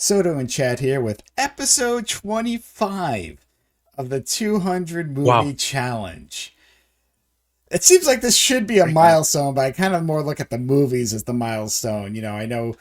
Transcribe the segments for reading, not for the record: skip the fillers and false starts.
Soto and Chat here with episode 25 of the 200 Wow. movie challenge. It seems like this should be a 25. milestone, but I kind of more look at the movies as the milestone. I know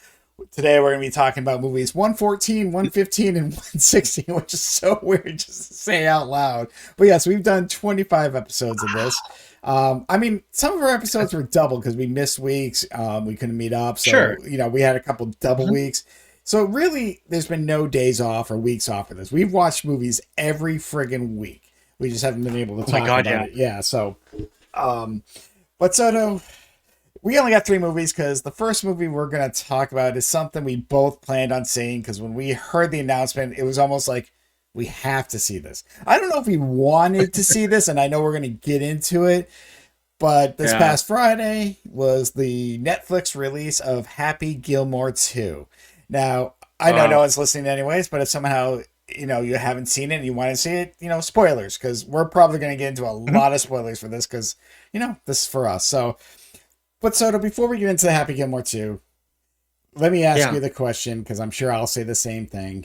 today we're going to be talking about movies 114, 115, and 116, which is so weird just to say out loud. But yes, we've done 25 episodes of this. Some of our episodes were double because we missed weeks. We couldn't meet up. So, Sure. we had a couple double Mhm. weeks. So really, there's been no days off or weeks off for this. We've watched movies every friggin' week. We just haven't been able to Oh my talk God, about yeah. it. Yeah, so, um, but Soto, we only got three movies because the first movie we're going to talk about is something we both planned on seeing because when we heard the announcement, it was almost like we have to see this. I don't know if we wanted to see this, and I know we're going to get into it, but this Yeah. past Friday was the Netflix release of Happy Gilmore 2. Now, I know no Wow. one's listening anyways, but if somehow you haven't seen it and you want to see it, spoilers, because we're probably going to get into a Mhm. lot of spoilers for this because this is for us. So, but Soto, before we get into the Happy Gilmore 2, let me ask Yeah. you the question because I'm sure I'll say the same thing.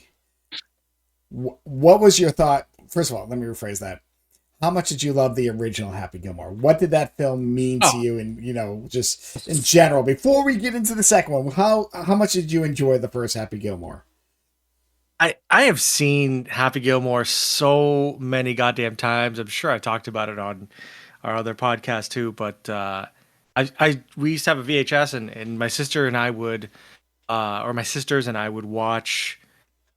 What was your thought? First of all, let me rephrase that. How much did you love the original Happy Gilmore? What did that film mean to Oh, you, and just in general? Before we get into the second one, how much did you enjoy the first Happy Gilmore? I have seen Happy Gilmore so many goddamn times. I'm sure I talked about it on our other podcast too. But I we used to have a VHS, and my sister and I would, or my sisters and I would watch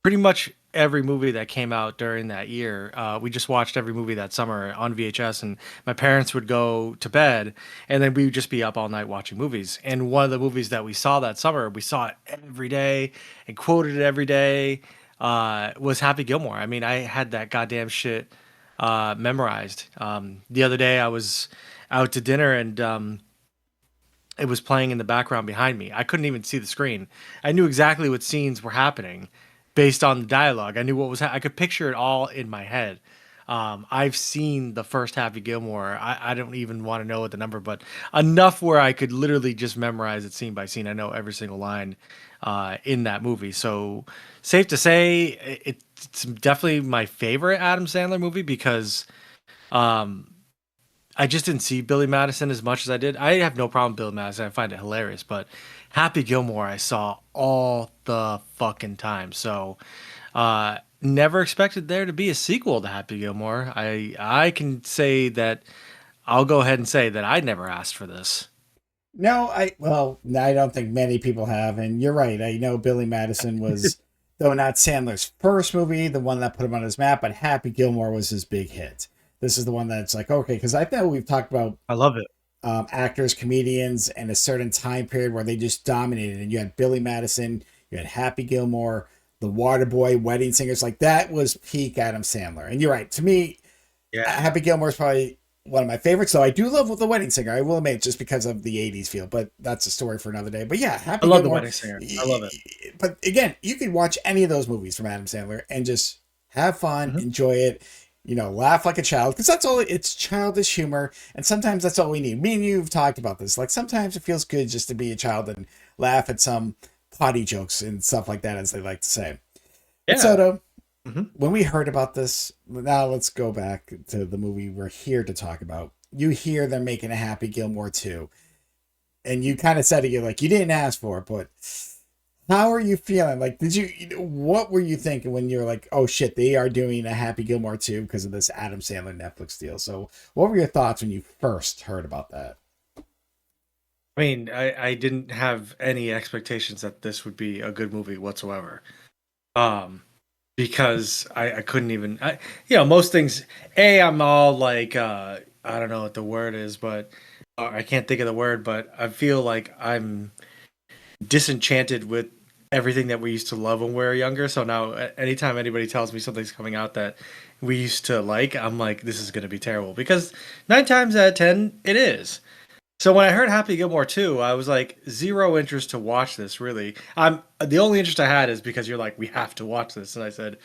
pretty much every movie that came out during that year. We just watched every movie that summer on VHS, and my parents would go to bed, and then we would just be up all night watching movies. And one of the movies that we saw that summer, we saw it every day and quoted it every day, was Happy Gilmore. I mean, I had that goddamn shit memorized. The other day, I was out to dinner, and it was playing in the background behind me. I couldn't even see the screen. I knew exactly what scenes were happening based on the dialogue. I knew what was. I could picture it all in my head. I've seen the first Happy Gilmore. I don't even want to know what the number, but enough where I could literally just memorize it scene by scene. I know every single line in that movie. So safe to say, it's definitely my favorite Adam Sandler movie because um, I just didn't see Billy Madison as much as I did. I have no problem with Billy Madison. I find it hilarious, but Happy Gilmore I saw all the fucking time. So, never expected there to be a sequel to Happy Gilmore. I can say that I'll go ahead and say that I never asked for this. No, I don't think many people have, and you're right. I know Billy Madison was, though not Sandler's first movie, the one that put him on his map, but Happy Gilmore was his big hit. This is the one that's like, okay, because I know we've talked about I love it. actors, comedians, and a certain time period where they just dominated. And you had Billy Madison, you had Happy Gilmore, The Waterboy, Wedding Singers. Like that was peak Adam Sandler. And you're right. To me, Yeah, Happy Gilmore is probably one of my favorites. So I do love The Wedding Singer. I will admit, just because of the '80s feel, but that's a story for another day. But yeah, I Happy love The Gilmore. Wedding Singer. I love it. But again, you could watch any of those movies from Adam Sandler and just have fun, Mhm. enjoy it, laugh like a child because that's all. It's childish humor, and sometimes that's all we need. Me and you've talked about this. Like sometimes it feels good just to be a child and laugh at some potty jokes and stuff like that, as they like to say. But Yeah. Soto, Mhm. when we heard about this, now let's go back to the movie we're here to talk about. You hear they're making a Happy Gilmore 2, and you kind of said it, you're like, you didn't ask for it, but how are you feeling? Like, what were you thinking when you were like, oh shit, they are doing a Happy Gilmore 2 because of this Adam Sandler Netflix deal? So, what were your thoughts when you first heard about that? I mean, I didn't have any expectations that this would be a good movie whatsoever. Um, because I couldn't even most things I'm all like I don't know what the word is, but I can't think of the word, but I feel like I'm disenchanted with everything that we used to love when we were younger. So now anytime anybody tells me something's coming out that we used to like, I'm like, this is going to be terrible because 9 times out of 10 it is. So when I heard Happy Gilmore 2, I was like zero interest to watch this really. I'm the only interest I had is because you're like we have to watch this, and I said,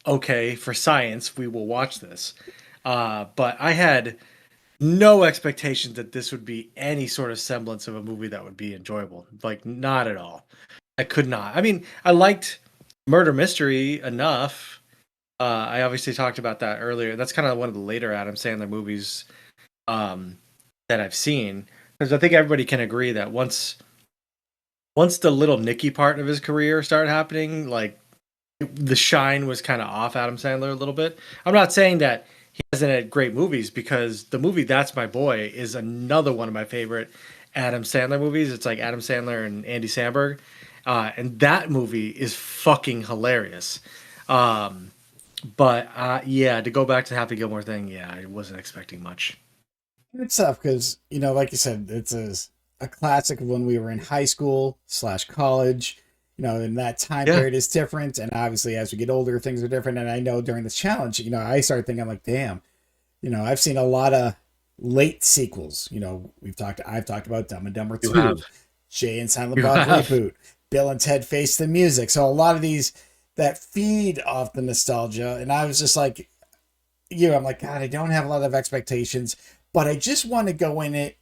okay, for science we will watch this. But I had no expectations that this would be any sort of semblance of a movie that would be enjoyable. Like not at all. I could not. I mean, I liked. murder mystery enough. I obviously talked about that earlier. That's kind of one of the later Adam Sandler movies um, that I've seen, because I think everybody can agree that once the Little Nicky part of his career started happening, like the shine was kind of off Adam Sandler a little bit. I'm not saying that he hasn't had great movies, because the movie That's My Boy is another one of my favorite Adam Sandler movies. It's like Adam Sandler and Andy Samberg. And that movie is fucking hilarious. Um, but yeah, to go back to the Happy Gilmore thing, yeah, I wasn't expecting much. It's tough because, like you said, it's a classic of when we were in high school slash college. And that time Yeah. period is different. And obviously, as we get older, things are different. And I know during this challenge, I started thinking, I'm like, damn, I've seen a lot of late sequels. I've talked about Dumb and Dumber You have. 2, Jay and Silent You Bob have. reboot, Bill and Ted Face the Music. So a lot of these that feed off the nostalgia. And I was just like, I'm like, God, I don't have a lot of expectations, but I just want to go in it,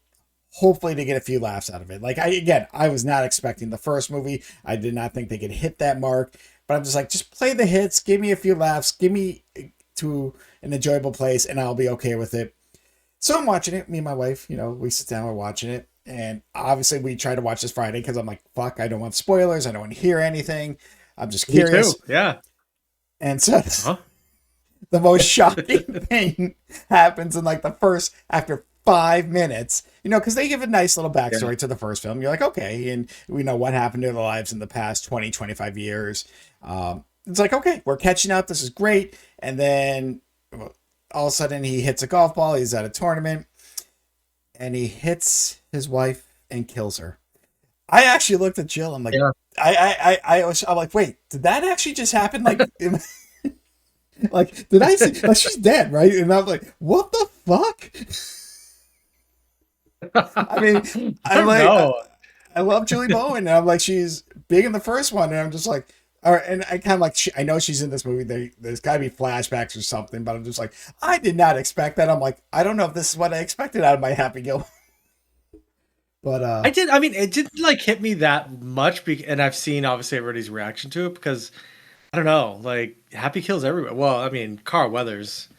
hopefully to get a few laughs out of it. Like I was not expecting the first movie. I did not think they could hit that mark, but I'm just like, just play the hits, give me a few laughs, give me to an enjoyable place, and I'll be okay with it. So I'm watching it. Me and my wife, we sit down, we're watching it, and obviously we try to watch this Friday because I'm like, fuck, I don't want spoilers, I don't want to hear anything. I'm just Me too. curious. Yeah. And so Huh? the most shocking thing happens in like the first, after 5 minutes, because they give a nice little Yeah. backstory to the first film. You're like, okay, and we know what happened to their lives in the past 20, 25 years. It's like, okay, we're catching up, this is great. And then all of a sudden he hits a golf ball, he's at a tournament, and he hits his wife and kills her. I actually looked at Jill, I'm like, Yeah. I'm like, wait, did that actually just happen? Like, like, did I see? Like, she's dead, right? And I'm like, what the fuck? I mean, I I'm don't like, know. I love Julie Bowen, and I'm like, she's big in the first one, and I'm just like, all right, and I kind of like, I know she's in this movie. There's got to be flashbacks or something, but I'm just like, I did not expect that. I'm like, I don't know if this is what I expected out of my Happy Gilmore, but I did. I mean, it didn't like hit me that much, and I've seen obviously everybody's reaction to it, because I don't know, like Happy kills everywhere. Well, I mean, Carl Weathers,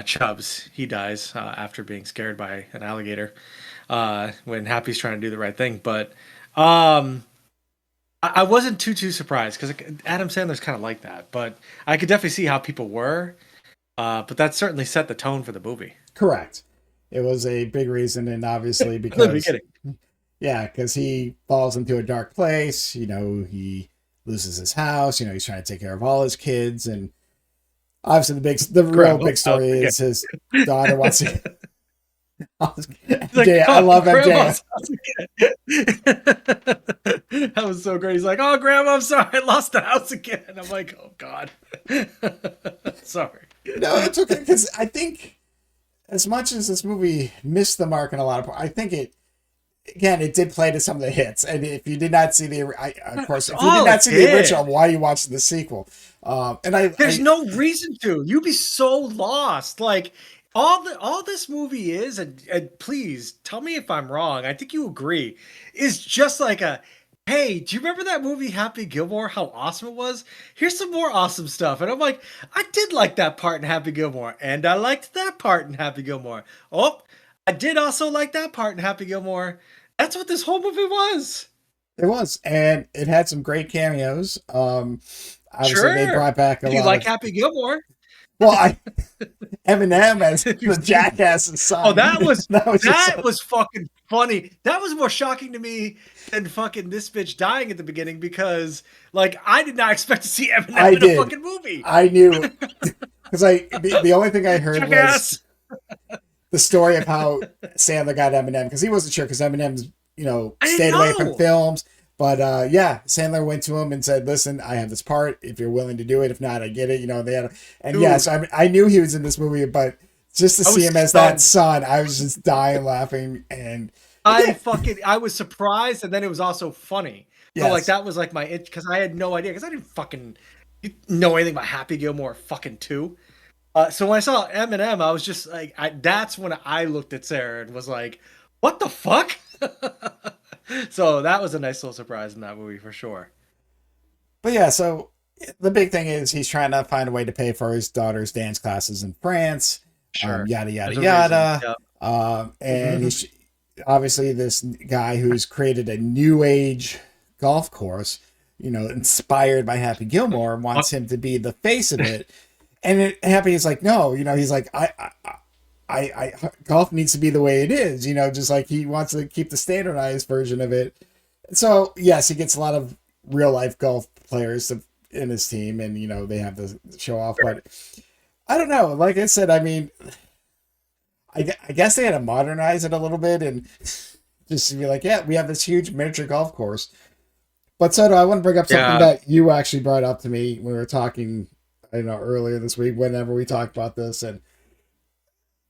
Chubbs, he dies after being scared by an alligator when Happy's trying to do the right thing. But I wasn't too surprised, because Adam Sandler's kind of like that. But I could definitely see how people were. But that certainly set the tone for the movie. correct. It was a big reason, and obviously In the because beginning. yeah, because he falls into a dark place. He loses his house. He's trying to take care of all his kids, and obviously the real Grandma's big house story again. is his daughter wants to. He's like, MJ, I oh, love MJ. grandma's house again. That was so great. He's like, oh, grandma, I'm sorry, I lost the house again. I'm like, oh God. Sorry. No, it's okay because I think as much as this movie missed the mark in a lot of, I think it did play to some of the hits. And if you did not see of course, That's if you did all not it see the did. original, why are you watching the sequel? And There's no reason to. You'd be so lost. Like all this movie is, and please tell me if I'm wrong. I think you agree. Is just like a, hey, do you remember that movie Happy Gilmore? How awesome it was. Here's some more awesome stuff. And I'm like, I did like that part in Happy Gilmore, and I liked that part in Happy Gilmore. Oh, I did also like that part in Happy Gilmore. That's what this whole movie was. it was, and it had some great cameos. Obviously they Sure. brought back a If you lot like of, Happy Gilmore. well, Eminem as the jackass's Oh, son. that was That was just that was fucking funny. That was more shocking to me than fucking this bitch dying at the beginning, because like I did not expect to see Eminem I in a did. fucking movie. I knew because the only thing I heard was Jackass. the story of how Sandler got Eminem because he wasn't sure because Eminem's I didn't stayed away from know. films. But yeah, Sandler went to him and said, "Listen, I have this part. If you're willing to do it, if not, I get it." They had, and yes, Dude, I knew he was in this movie, but just to I see was him as that stunned. son, I was just dying laughing. And I again, fucking I was surprised, and then it was also funny. So like yes, that was like my itch, because I had no idea, because I didn't fucking know anything about Happy Gilmore fucking 2. So when I saw Eminem, I was just like, that's when I looked at Sarah and was like, "What the fuck?" So that was a nice little surprise in that movie for sure. but yeah, so the big thing is he's trying to find a way to pay for his daughter's dance classes in France, Sure. yada yada There's a reason. yada. Yeah. And he's obviously this guy who's created a new age golf course, inspired by Happy Gilmore, and wants him to be the face of it. And Happy is like, no, he's like, golf needs to be the way it is, just like he wants to keep the standardized version of it. So yes, he gets a lot of real life golf players in his team, and they have to show off. But I don't know. Like I said, I mean, I guess they had to modernize it a little bit and just to be like, yeah, we have this huge miniature golf course. But Soto, I want to bring up something that you actually brought up to me when we were talking, earlier this week, whenever we talked about this. And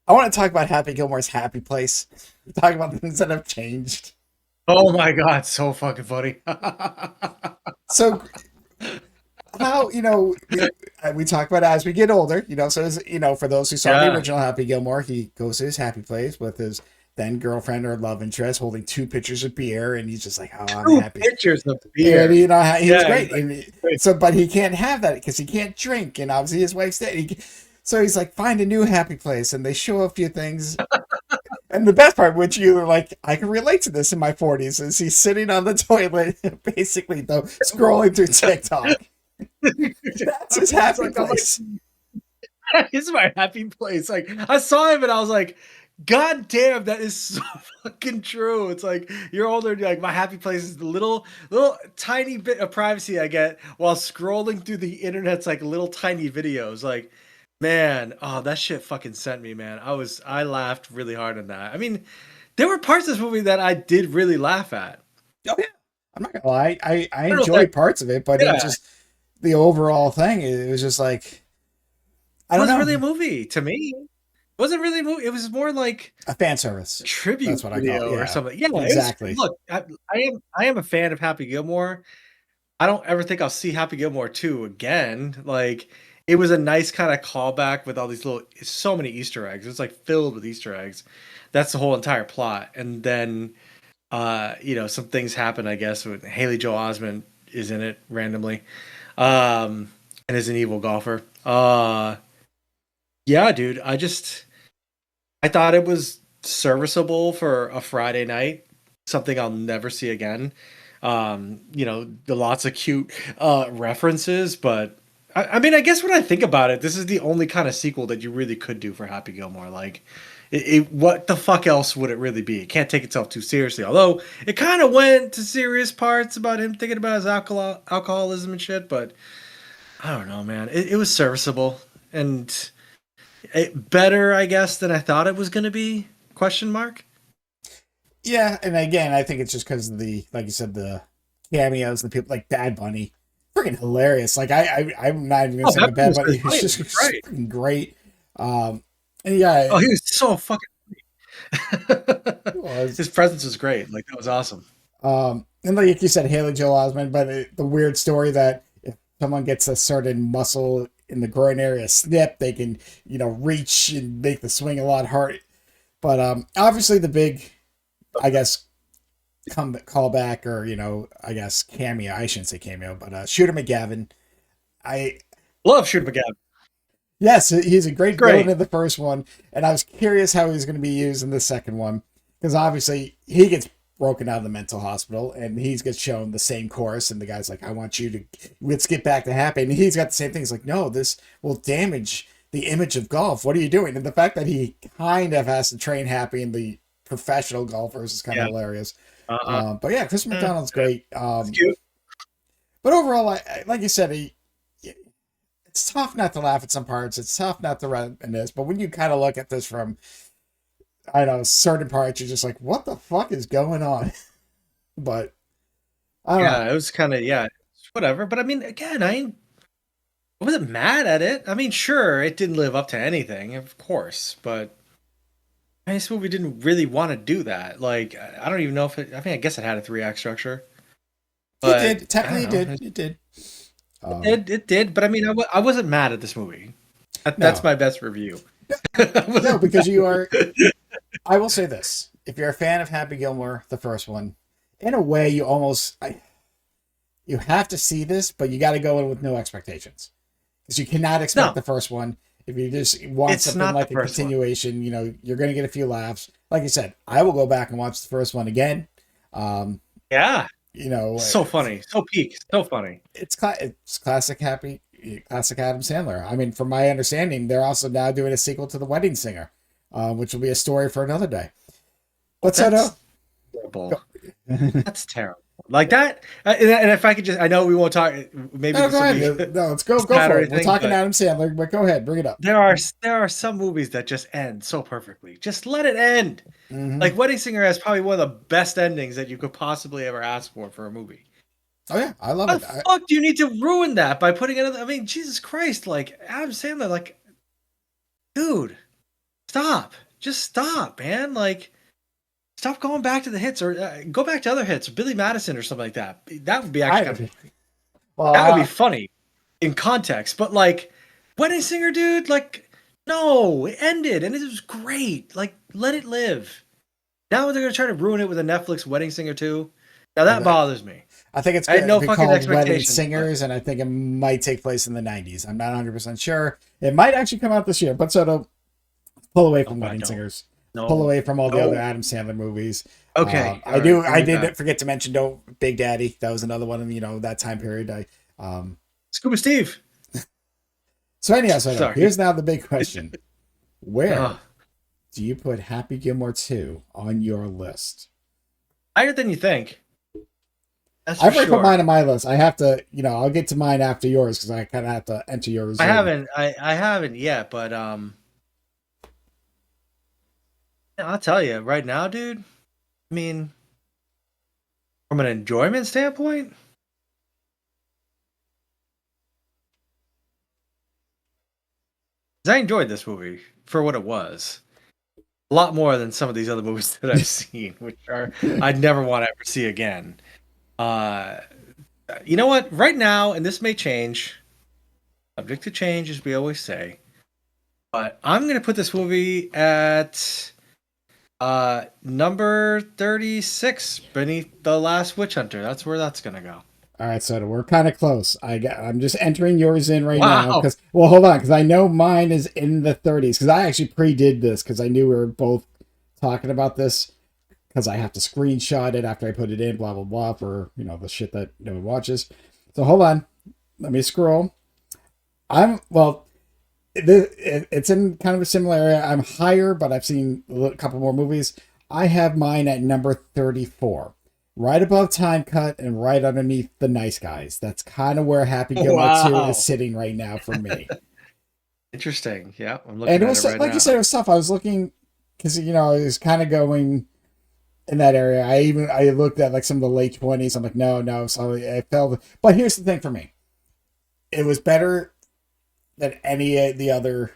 I want to talk about Happy Gilmore's Happy Place. Talk about things that have changed. Oh my God, so fucking funny. So how, we talk about as we get older, so as, for those who saw the original Happy Gilmore, he goes to his happy place with his then girlfriend or love interest holding 2 pitchers of beer, and he's just like, oh, I'm happy. 2 pitchers of beer. And he's great. And but he can't have that because he can't drink, and obviously his wife's dead. So he's like, find a new happy place, and they show a few things. And the best part, which you were like, I can relate to this in my 40s, is he's sitting on the toilet, basically, though, scrolling through TikTok. That's his happy place. That is my happy place. Like, I saw him and I was like, God damn, that is so fucking true. It's like, you're older and you're like, my happy place is the little tiny bit of privacy I get while scrolling through the internet's like little tiny videos. Like, man, oh, that shit fucking sent me, man. I laughed really hard on that. I mean, there were parts of this movie that I did really laugh at. Oh yeah, I'm not gonna lie, I enjoyed parts of it, but it just the overall thing, it was just like, I don't know. It wasn't really a movie to me. It wasn't really a movie. It was more like a fan service tribute. That's what video I call it, or something. Yeah, exactly. Look, I am a fan of Happy Gilmore. I don't ever think I'll see Happy Gilmore 2 again. Like, it was a nice kind of callback with all these so many Easter eggs. It's like filled with Easter eggs. That's the whole entire plot. And then, some things happen, I guess, with Haley Joel Osment is in it randomly, and is an evil golfer. Yeah, dude, I thought it was serviceable for a Friday night, something I'll never see again. The lots of cute references, but I mean, I guess when I think about it, this is the only kind of sequel that you really could do for Happy Gilmore. Like, what the fuck else would it really be? It can't take itself too seriously, although it kind of went to serious parts about him thinking about his alcoholism and shit, but I don't know, man. It was serviceable and better, I guess, than I thought it was going to be, ? Yeah, and again, I think it's just because of like you said, the cameos, the people like Bad Bunny. Freaking hilarious. Like I'm not even gonna say Bad Bunny. He's just freaking great. And yeah. Oh, he was so fucking his presence was great. Like, that was awesome. And like you said, Haley Joel Osment, but the weird story that if someone gets a certain muscle in the groin area snip, they can, reach and make the swing a lot harder. But obviously the big, I guess, callback or I guess cameo. I shouldn't say cameo, but Shooter McGavin. I love Shooter McGavin. Yes, he's a great villain in the first one, and I was curious how he's going to be used in the second one because obviously he gets broken out of the mental hospital and he gets shown the same course, and the guy's like, "I want you to let's get back to Happy," and he's got the same thing. He's like, "No, this will damage the image of golf. What are you doing?" And the fact that he kind of has to train Happy in the professional golfers is kind of hilarious. But yeah, Chris McDonald's great. Cute. But overall, like you said, it's tough not to laugh at some parts. It's tough not to run in this. But when you kind of look at this from, I don't know, certain parts, you're just like, what the fuck is going on? But I don't know. It was kind of, whatever. But I mean, again, I wasn't mad at it. I mean, sure, it didn't live up to anything, of course, but this movie didn't really want to do that. Like, I don't even know if I guess it had a 3-act structure. But it did. Technically, it did. It did, but I mean, I wasn't mad at this movie. That's my best review. No, because you are. I will say this: if you're a fan of Happy Gilmore, the first one, in a way, you almost you have to see this, but you got to go in with no expectations because you cannot expect No, the first one. If you just want it's something not the like a first one. continuation, you're going to get a few laughs. Like I said, I will go back and watch the first one again. Um, Yeah, you know, so funny, so peak, so funny. it's classic Adam Sandler. I mean, from my understanding, they're also now doing a sequel to The Wedding Singer, which will be a story for another day. But so no, That's terrible. That's terrible. Like that, and if I could just, I know we won't talk. Maybe no, this go will be ahead. No, let's go sad or for it. We're anything, talking but Adam Sandler, but go ahead, bring it up. there are some movies that just end so perfectly. Just let it end. Hmm. Like Wedding Singer has probably one of the best endings that you could possibly ever ask for a movie. Oh yeah, I love Why it. the fuck do you need to ruin that by putting another? I mean, Jesus Christ! Like Adam Sandler, like, dude, stop. Just stop, man. Like, stop going back to the hits, or go back to other hits, Billy Madison or something like that. That would be actually kind of, I well, that would be funny in context. But like, Wedding Singer, dude, like, no, it ended and it was great. Like, let it live. Now they're gonna try to ruin it with a Netflix Wedding Singer too. Now that bothers me. I think it's I had going to no be fucking called Wedding expectations, but Singers, and I think it might take place in the 90s. I'm not 100% sure. It might actually come out this year, but so to pull away no, from God, Wedding no, Singers, pull no, away from all the other no. Adam Sandler movies. Okay, all right, I bring it back. did forget to mention don't Big Daddy. That was another one in that time period. Scuba Steve. So anyhow, so no, Sorry. here's now the big question: Uh, Where do you put Happy Gilmore 2 on your list? higher than you think. That's for I've already put sure. mine on my list. I have to, I'll get to mine after yours because I kind of have to enter yours I in. haven't. I haven't yet, but I'll tell you right now, dude. I mean, from an enjoyment standpoint, 'cause I enjoyed this movie for what it was. A lot more than some of these other movies that I've seen, which are I'd never want to ever see again. Uh, you know what? Right now, and this may change, subject to change, as we always say. But I'm gonna put this movie at number 36, beneath The Last Witch Hunter. That's where that's gonna go. All right, so we're kind of close. I'm just entering yours in right now Wow. because, well, hold on, because I know mine is in the 30s because I actually pre-did this because I knew we were both talking about this because I have to screenshot it after I put it in, blah blah blah, for the shit that no one watches. So hold on, let me scroll. I'm well. It's in kind of a similar area. I'm higher, but I've seen a couple more movies. I have mine at number 34, right above Time Cut and right underneath The Nice Guys. That's kind of where Happy Gilmore 2 is Wow. sitting right now for me. Interesting. Yeah, I'm And looking it at it was right like you now. said, it was tough. I was looking because I was kind of going in that area. I looked at like some of the late 20s. I'm like, no, no. So I felt. But here's the thing for me. It was better than any of the other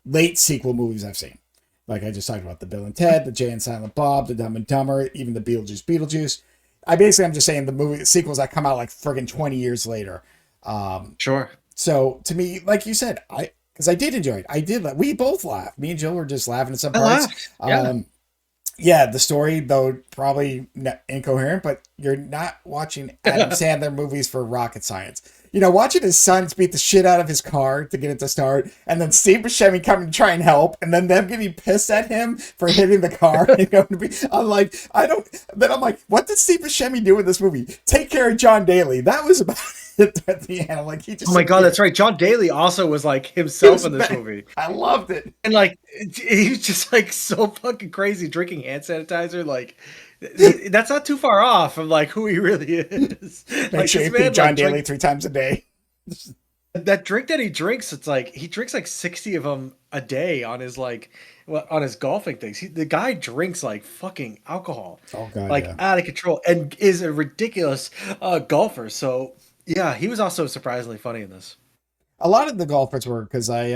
late sequel movies I've seen. Like I just talked about the Bill and Ted, the Jay and Silent Bob, the Dumb and Dumber, even the Beetlejuice. I'm just saying the movie sequels that come out like friggin' 20 years later. Um, Sure. so to me, like you said, because I did enjoy it. We both laughed. Me and Jill were just laughing at some I parts. laughed. Yeah. Um, yeah, the story though probably incoherent, but you're not watching Adam Sandler movies for rocket science. Watching his sons beat the shit out of his car to get it to start, and then Steve Buscemi coming to try and help, and then them getting pissed at him for hitting the car. And going to be, I'm like, I don't. Then I'm like, what did Steve Buscemi do in this movie? Take care of John Daly. That was about it at the end. I'm like, he Oh just my God, appeared. that's right. John Daly also was like He himself was in this back. movie. I loved it. And like he was just like so fucking crazy drinking hand sanitizer. Like that's not too far off from like who he really is. Make Like sure this you feed man John like Daly drink 3 times a day. that drink that he drinks. It's like he drinks like 60 of them a day on his on his golfing things. The guy drinks like fucking alcohol, Oh God, like yeah. out of control, and is a ridiculous golfer. So yeah, he was also surprisingly funny in this. A lot of the golfers were because I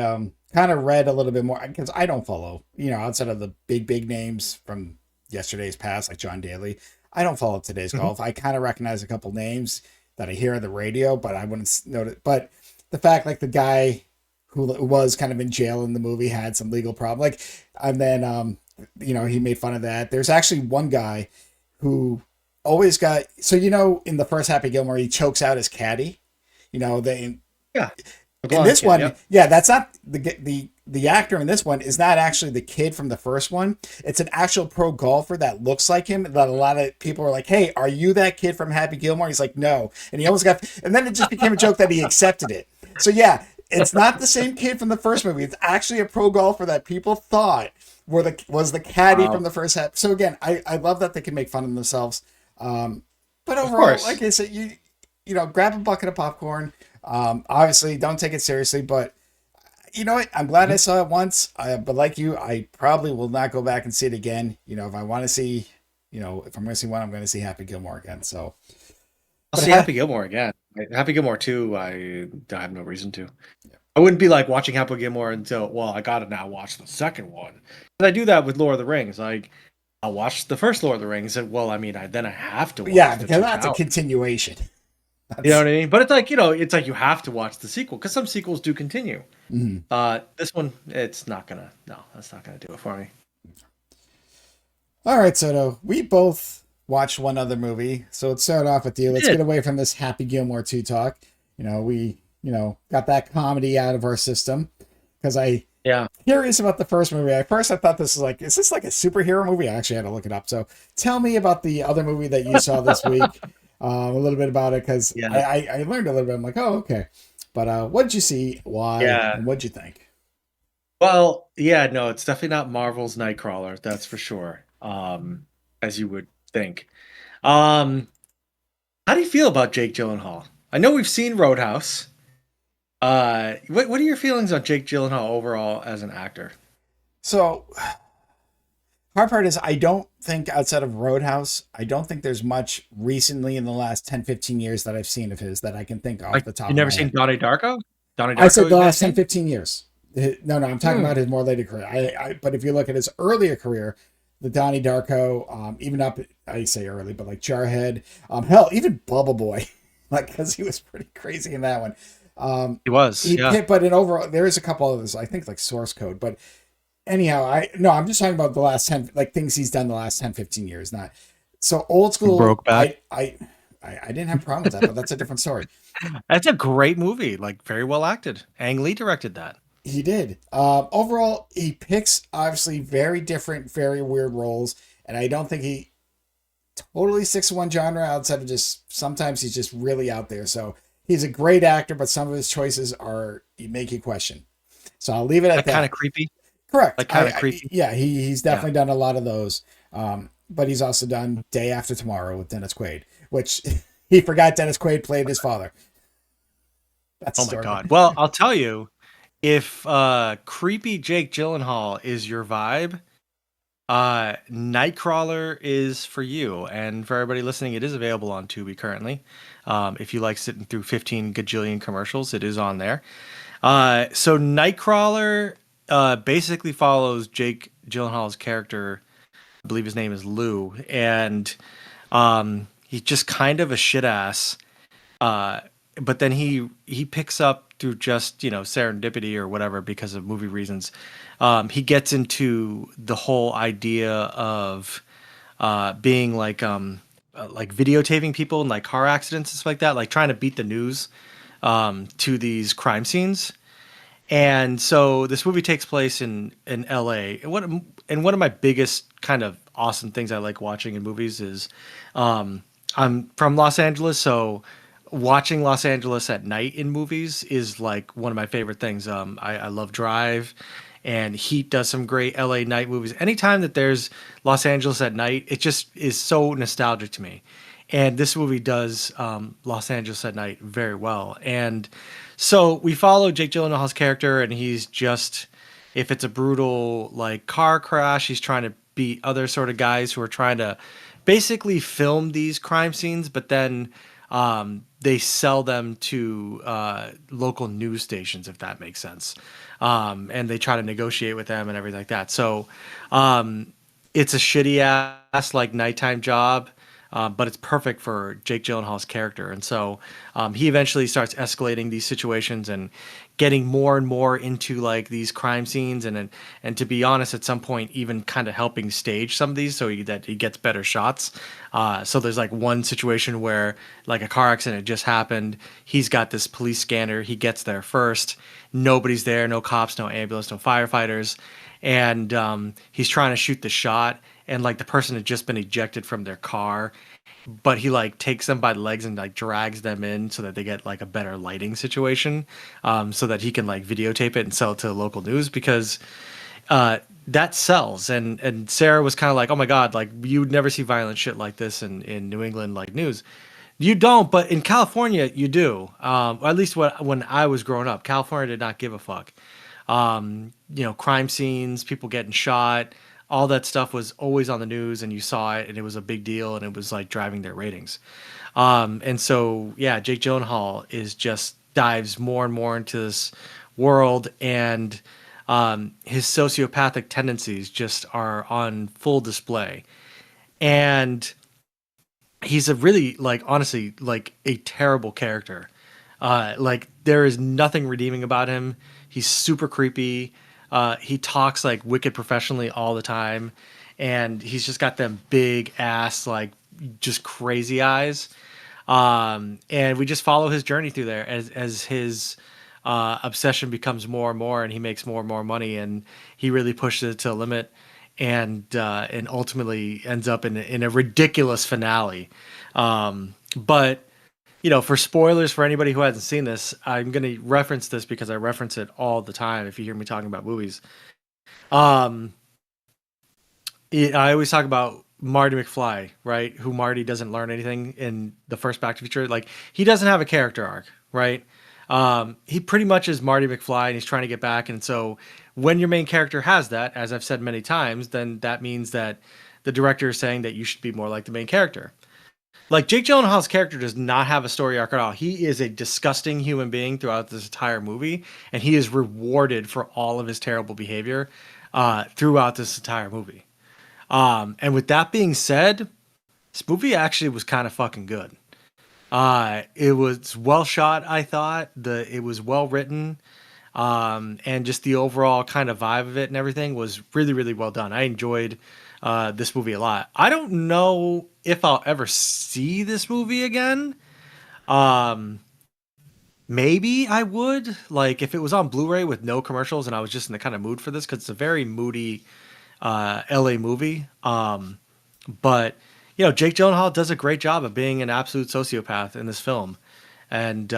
kind of read a little bit more because I don't follow outside of the big names from yesterday's past like John Daly. I don't follow today's Mhm. golf. I kind of recognize a couple names that I hear on the radio, but I wouldn't note it. But the fact like the guy who was kind of in jail in the movie had some legal problem, and then he made fun of that. There's actually one guy who always got, so you know, in the first Happy Gilmore, he chokes out his caddy. You know, they Yeah, the in blonde this kid. one, Yep. yeah, that's not the actor in this one is not actually the kid from the first one. It's an actual pro golfer that looks like him. That a lot of people are like, "Hey, are you that kid from Happy Gilmore?" He's like, "No," and he almost got. And then it just became a joke that he accepted it. So yeah, it's not the same kid from the first movie. It's actually a pro golfer that people thought was the caddy from Wow. the first half. So again, I love that they can make fun of themselves. But Of overall, like course. I said, you know, grab a bucket of popcorn. Obviously, don't take it seriously, but you know what? I'm glad I Mhm. saw it once. But like you, I probably will not go back and see it again. You know, if I want to see, you know, if I'm going to see one, I'm going to see Happy Gilmore again. So, I'll but see Happy Gilmore again. Happy Gilmore 2, I have no reason to. I wouldn't be like watching Happy Gilmore until, well, I gotta now watch the second one. And I do that with Lord of the Rings. Like, I'll watch the first Lord of the Rings, and well, I mean, then I have to yeah, watch the because that's a 2000. continuation. You know That's what I mean? But it's like, it's like you have to watch the sequel because some sequels do continue. mhm. This one, it's not gonna. No, that's not gonna do it for me. All right, Soto. We both watched one other movie, so let's start off with you. We Let's did. get away from this Happy Gilmore 2 talk. You know, we got that comedy out of our system because I Yeah. curious about the first movie. At first, I thought this was like, is this like a superhero movie? I actually had to look it up. So tell me about the other movie that you saw this week. A little bit about it because Yeah. I learned a little bit. I'm like, oh, okay. But what did you see? Why? Yeah. And what did you think? Well, yeah, no, it's definitely not Marvel's Nightcrawler, that's for sure. As you would think. Um, how do you feel about Jake Gyllenhaal? I know we've seen Roadhouse. What are your feelings on Jake Gyllenhaal overall as an actor? So hard part is I don't think outside of Roadhouse, I don't think there's much recently in the last 10, 15 years that I've seen of his that I can think off Like, the top you of never my seen head. Donnie Darko? Donnie I said Darko, the you may have last 10, seen? 15 years. No, no, I'm talking Hmm. about his more later career. But if you look at his earlier career, the Donnie Darko, even up, I say early, but like Jarhead, hell, even Bubble Boy, like, because he was pretty crazy in that one. Um, He was, yeah. but in overall, there is a couple others, I think like Source Code. But anyhow, no, I'm just talking about the last 10, like things he's done the last 10, 15 years, not so old school. Broke back. I didn't have a problem with that, but that's a different story. That's a great movie, like very well acted. Ang Lee directed that. He did. Overall, he picks obviously very different, very weird roles, and I don't think he totally sticks to one genre outside of just sometimes he's just really out there. So he's a great actor, but some of his choices are you make you question. So I'll leave it at Like kind of that. creepy. Correct. Like kind of creepy. Yeah, he's Yeah. definitely done a lot of those. But he's also done Day After Tomorrow with Dennis Quaid, which he forgot Dennis Quaid played his father. That's a Oh my story. God. Well, I'll tell you, if creepy Jake Gyllenhaal is your vibe, Nightcrawler is for you. And for everybody listening, it is available on Tubi currently. If you like sitting through 15 gajillion commercials, it is on there. So Nightcrawler basically follows Jake Gyllenhaal's character. I believe his name is Lou, and he's just kind of a shit ass. Uh, but then he picks up through just serendipity or whatever because of movie reasons. He gets into the whole idea of being like videotaping people in like car accidents and stuff like that, like trying to beat the news to these crime scenes. And so this movie takes place in L.A. And one of my biggest kind of awesome things I like watching in movies is I'm from Los Angeles, so watching Los Angeles at night in movies is like one of my favorite things. I love Drive, and Heat does some great LA night movies. Anytime that there's Los Angeles at night, it just is so nostalgic to me. And this movie does Los Angeles at night very well. And so we follow Jake Gyllenhaal's character, and he's just, if it's a brutal like car crash, he's trying to beat other sort of guys who are trying to basically film these crime scenes, but then they sell them to local news stations, if that makes sense. And they try to negotiate with them and everything like that. So it's a shitty ass like nighttime job. but it's perfect for Jake Gyllenhaal's character. And so he eventually starts escalating these situations and getting more and more into like these crime scenes, and to be honest, at some point even kind of helping stage some of these so that he gets better shots. So there's like one situation where like a car accident just happened. He's got this police scanner. He gets there first. Nobody's there. No cops. No ambulance. No firefighters. And he's trying to shoot the shot, and like the person had just been ejected from their car, but he like takes them by the legs and like drags them in so that they get like a better lighting situation, so that he can like videotape it and sell it to local news, because that sells. And Sarah was kind of like, oh my god, like you would never see violent shit like this in New England like news. You don't, but in California you do. Or at least when I was growing up, California did not give a fuck. Crime scenes, people getting shot, all that stuff was always on the news, and you saw it, and it was a big deal, and it was like driving their ratings. And so, yeah, Jake Gyllenhaal is just dives more and more into this world, and his sociopathic tendencies just are on full display. And he's a really, like, honestly, like a terrible character. Like there is nothing redeeming about him. He's super creepy. He talks like wicked professionally all the time, and he's just got them big ass, like just crazy eyes. And we just follow his journey through there as his obsession becomes more and more, and he makes more and more money, and he really pushes it to the limit, and ultimately ends up in a ridiculous finale. But for spoilers for anybody who hasn't seen this, I'm going to reference this because I reference it all the time if you hear me talking about movies. I always talk about Marty McFly, right? Who Marty doesn't learn anything in the first Back to the Future. Like, he doesn't have a character arc, right? He pretty much is Marty McFly, and he's trying to get back. And so when your main character has that, as I've said many times, then that means that the director is saying that you should be more like the main character. Like, Jake Gyllenhaal's character does not have a story arc at all. He is a disgusting human being throughout this entire movie, and he is rewarded for all of his terrible behavior throughout this entire movie. And with that being said, this movie actually was kind of fucking good. It was well shot, I thought. It was well written, and just the overall kind of vibe of it and everything was really, really well done. I enjoyed this movie a lot. I don't know if I'll ever see this movie again. Maybe I would, like, if it was on Blu-ray with no commercials and I was just in the kind of mood for this, because it's a very moody LA movie. But Jake Gyllenhaal does a great job of being an absolute sociopath in this film, and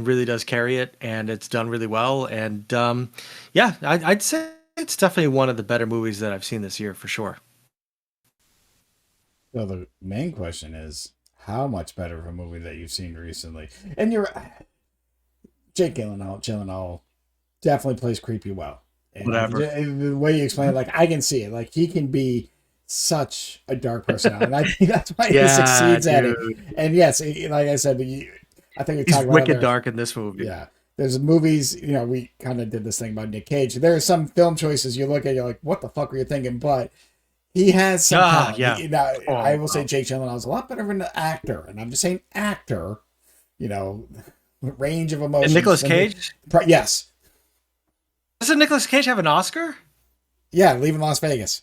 really does carry it, and it's done really well. And I'd say it's definitely one of the better movies that I've seen this year for sure. So the main question is, how much better of a movie that you've seen recently? And Jake Gyllenhaal definitely plays creepy well. And Whatever. The way you explain it, like, I can see it. Like, he can be such a dark personality, and I think that's why he succeeds at it. And yes, like I said, I think we he's talked about wicked dark in this movie. Yeah, there's movies. We kind of did this thing about Nick Cage. There are some film choices you look at, you're like, what the fuck were you thinking? But he has some talent. Yeah. I will say Jake Gyllenhaal is a lot better of an actor, and I'm just saying actor. Range of emotions. And Nicolas Cage? Yes. Doesn't Nicolas Cage have an Oscar? Yeah, Leaving Las Vegas.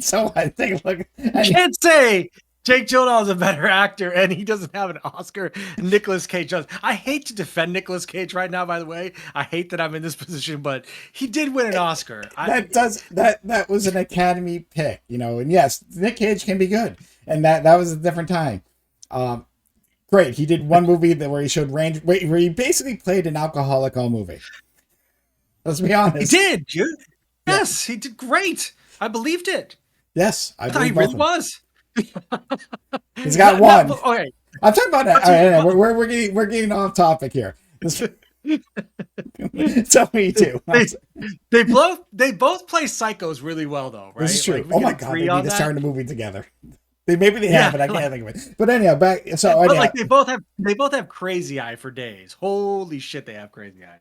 So I think, look, I can't say Jake Gyllenhaal is a better actor and he doesn't have an Oscar. Nicolas Cage does. I hate to defend Nicolas Cage right now, by the way. I hate that I'm in this position, but he did win an Oscar. That was an Academy pick, and yes, Nick Cage can be good. And that was a different time. Great. He did one movie where he showed range, where he basically played an alcoholic all movie. Let's be honest. He did, dude. Yes, he did great. I believed it. Yes, I thought he really was. He's got one. Okay, I'm talking about that. We're getting off topic here. Tell me too. They both play psychos really well, though, right? This is true. Like, oh my god, they need to start a movie together. Maybe they have it. I can't think of it. But anyhow, back. So but like they both have crazy eye for days. Holy shit, they have crazy eye.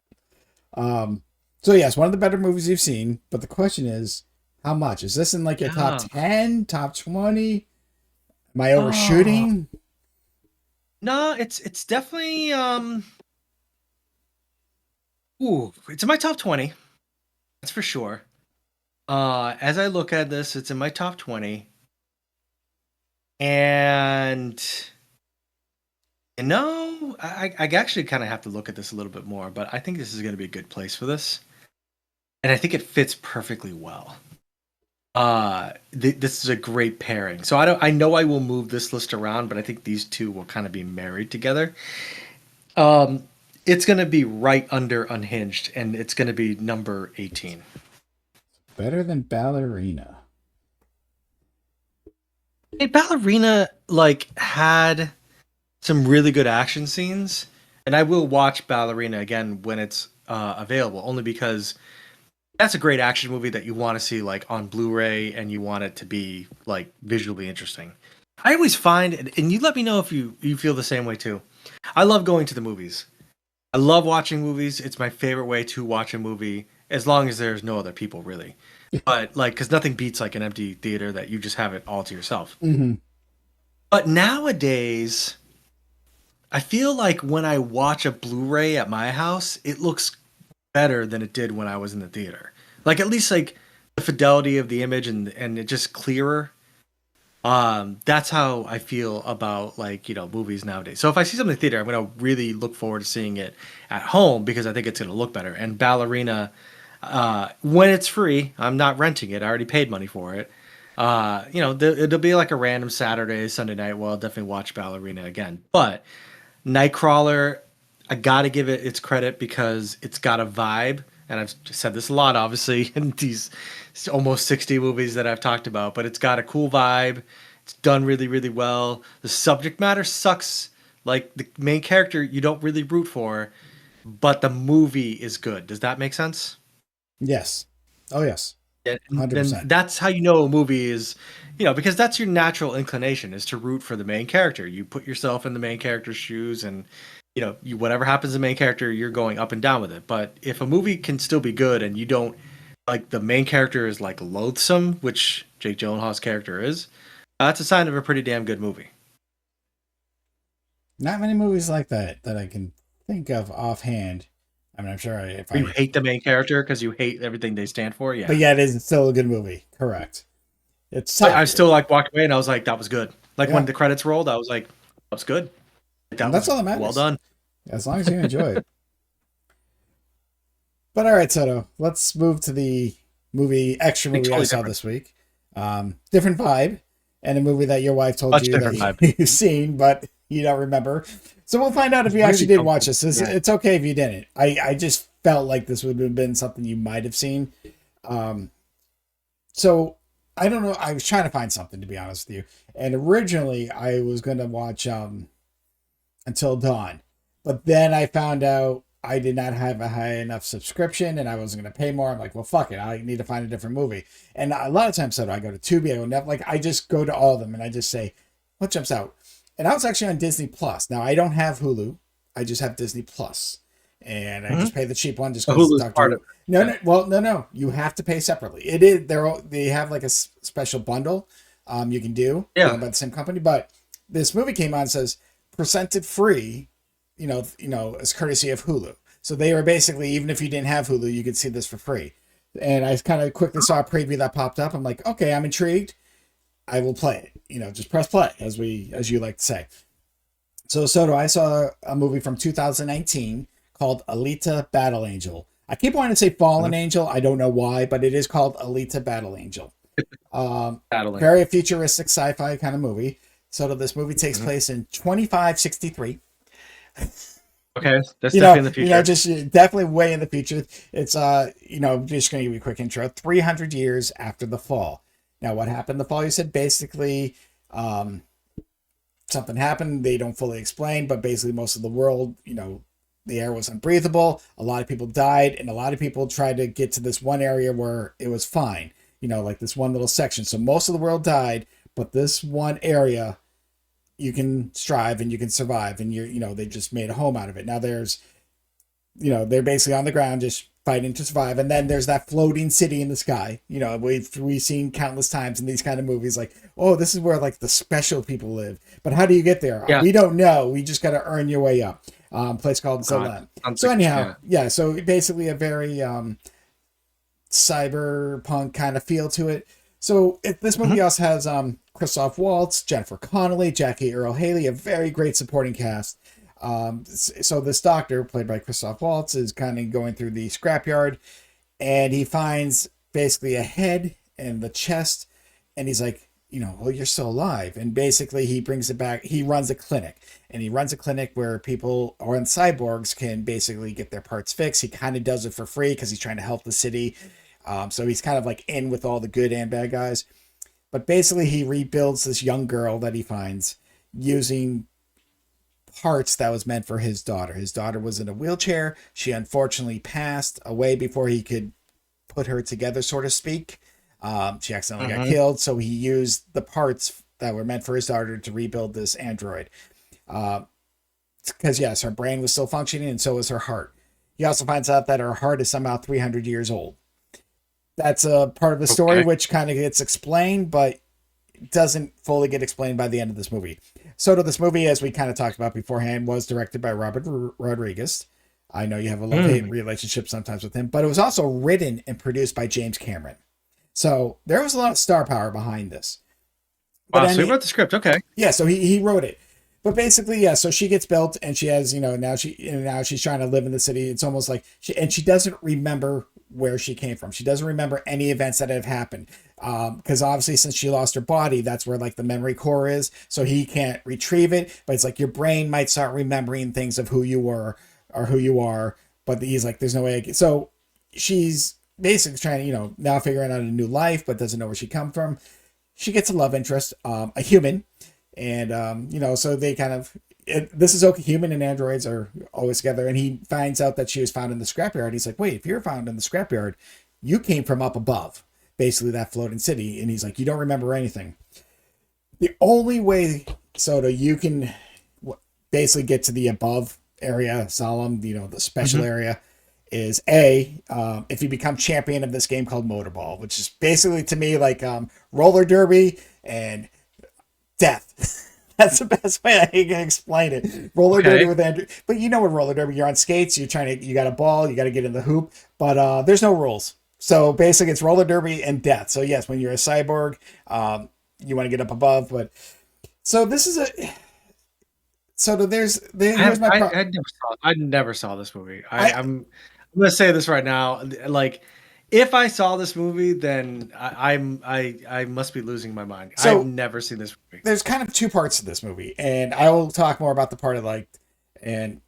So yes, one of the better movies you've seen. But the question is, how much is this in like your top 10, top 20? Am I Oh overshooting? no, it's definitely ooh, it's in my top 20. That's for sure. As I look at this, it's in my top 20. And I actually kind of have to look at this a little bit more, but I think this is going to be a good place for this. And I think it fits perfectly well. This is a great pairing. So I know I will move this list around, but I think these two will kind of be married together. Um, it's going to be right under Unhinged, and it's going to be number 18. Better than Ballerina. Hey, Ballerina like had some really good action scenes, and I will watch Ballerina again when it's available, only because that's a great action movie that you want to see like on Blu-ray, and you want it to be like visually interesting. I always find, and you let me know if you feel the same way too. I love going to the movies. I love watching movies. It's my favorite way to watch a movie, as long as there's no other people really. But like, because nothing beats like an empty theater that you just have it all to yourself. Mm-hmm. But nowadays, I feel like when I watch a Blu-ray at my house, it looks better than it did when I was in the theater. Like at least like the fidelity of the image and it just clearer. That's how I feel about like, movies nowadays. So if I see something in the theater, I'm gonna really look forward to seeing it at home because I think it's gonna look better. And Ballerina, when it's free, I'm not renting it. I already paid money for it. It'll be like a random Saturday, Sunday night. Well, I'll definitely watch Ballerina again. But Nightcrawler, I gotta give it its credit because it's got a vibe, and I've said this a lot, obviously, in these almost 60 movies that I've talked about, but it's got a cool vibe. It's done really, really well. The subject matter sucks. Like the main character, you don't really root for, but the movie is good. Does that make sense? Yes. Oh, yes. And 100%. that's how you know a movie is, because that's your natural inclination is to root for the main character. You put yourself in the main character's shoes, and whatever happens to the main character, you're going up and down with it. But if a movie can still be good and you don't like the main character is like loathsome, which Jake Gyllenhaal's character is, that's a sign of a pretty damn good movie. Not many movies like that I can think of offhand. I mean, I'm sure if Or you I, hate the main character because you hate everything they stand for. but Yeah, yeah, it is still a good movie. Correct. It's but I tough. still like walked away and I was like, that was good. Like when Yeah. the credits rolled, I was like, that was good. And That that's was all that well matters. done. As long as you enjoy it. But all right, Soto, let's move to the extra Like movie I totally saw different, this week. Different vibe, and a movie that your wife told much you different vibe. that you've seen, but you don't remember. So we'll find out if It's you actually really did watch comfortable. this. Yeah. It's okay if you didn't. I just felt like this would have been something you might have seen. Um, so I don't know. I was trying to find something, to be honest with you. And originally I was going to watch Until Dawn. But then I found out I did not have a high enough subscription and I wasn't going to pay more. I'm like, well, fuck it. I need to find a different movie. And a lot of times, so I go to Tubi, I go Netflix, like I just go to all of them and I just say, what jumps out? And I was actually on Disney Plus. Now I don't have Hulu. I just have Disney Plus. And I just Mm-hmm. pay the cheap one just because Hulu's Doctor part of Who. it. No, Yeah. no, well, no. You have to pay separately. It is they have like a special bundle you can do, Yeah. by the same company. But this movie came on and says presented free, as courtesy of Hulu. So they were basically, even if you didn't have Hulu, you could see this for free. And I kind of quickly saw a preview that popped up. I'm like, okay, I'm intrigued. I will play it. Just press play, as you like to say. So Soto, I saw a movie from 2019 called Alita Battle Angel. I keep wanting to say Mhm. Fallen Angel. I don't know why, but it is called Alita Battle Angel. Battling. Very futuristic sci-fi kind of movie. So this movie takes Mhm. place in 2563. Okay, that's definitely in the future. Just definitely way in the future. It's just going to give you a quick intro. 300 years after the fall. Now, what happened in the fall? You said basically, something happened. They don't fully explain, but basically, most of the world, the air was unbreathable. A lot of people died, and a lot of people tried to get to this one area where it was fine. Like this one little section. So most of the world died, but this one area you can strive and you can survive, and they just made a home out of it. Now they're basically on the ground just fighting to survive. And then there's that floating city in the sky. You know, we've seen countless times in these kind of movies, like, oh, this is where like the special people live. But how do you get there? Yeah. We don't know. We just got to earn your way up. Place called God. Zelen. Sounds So like- anyhow, yeah. So basically a very cyberpunk kind of feel to it. So this movie also has Christoph Waltz, Jennifer Connelly, Jackie Earle Haley, a very great supporting cast. So this doctor, played by Christoph Waltz, is kind of going through the scrapyard, and he finds basically a head and the chest, and he's like, you know, well, you're still alive. And basically he brings it back. He runs a clinic, and he runs a clinic where people or cyborgs can basically get their parts fixed. He kind of does it for free because he's trying to help the city. So he's kind of like in with all the good and bad guys. But basically he rebuilds this young girl that he finds using parts that was meant for his daughter. His daughter was in a wheelchair. She unfortunately passed away before he could put her together, so to speak. She accidentally got killed, so he used the parts that were meant for his daughter to rebuild this android. Because yes, her brain was still functioning, and so was her heart. He also finds out that her heart is somehow 300 years old. That's a part of the story which kind of gets explained, but doesn't fully get explained by the end of this movie. So to this movie, as we kind of talked about beforehand, was directed by Robert Rodriguez. I know you have a love-hate relationship sometimes with him, but it was also written and produced by James Cameron. So there was a lot of star power behind this. Wow, so he wrote the script. Okay. Yeah, so he wrote it. But basically, yeah, so she gets built, and she has, now she's trying to live in the city. It's almost like she doesn't remember where she came from. She doesn't remember any events that have happened. Because obviously since she lost her body, that's where like the memory core is. So he can't retrieve it, but it's like your brain might start remembering things of who you were or who you are. But he's like, there's no way. So she's basically trying to, now figuring out a new life, but doesn't know where she come from. She gets a love interest, a human. And, so they kind of, this is okay. Human and androids are always together. And he finds out that she was found in the scrapyard. He's like, wait, if you're found in the scrapyard, you came from up above, basically that floating city. And he's like, you don't remember anything. The only way, Soto, you can basically get to the above area, Solemn, the special area, is if you become champion of this game called Motorball, which is basically to me like roller derby and death. That's the best way I can explain it. Roller derby with Andrew, but you know what roller derby? You're on skates. You got a ball. You got to get in the hoop, but there's no rules. So basically, it's roller derby and death. So yes, when you're a cyborg, you want to get up above. But so this is here's my. I never saw this movie. I'm gonna say this right now. Like, if I saw this movie, then I must be losing my mind. So, I've never seen this movie. There's kind of two parts to this movie, and I will talk more about the part I liked, and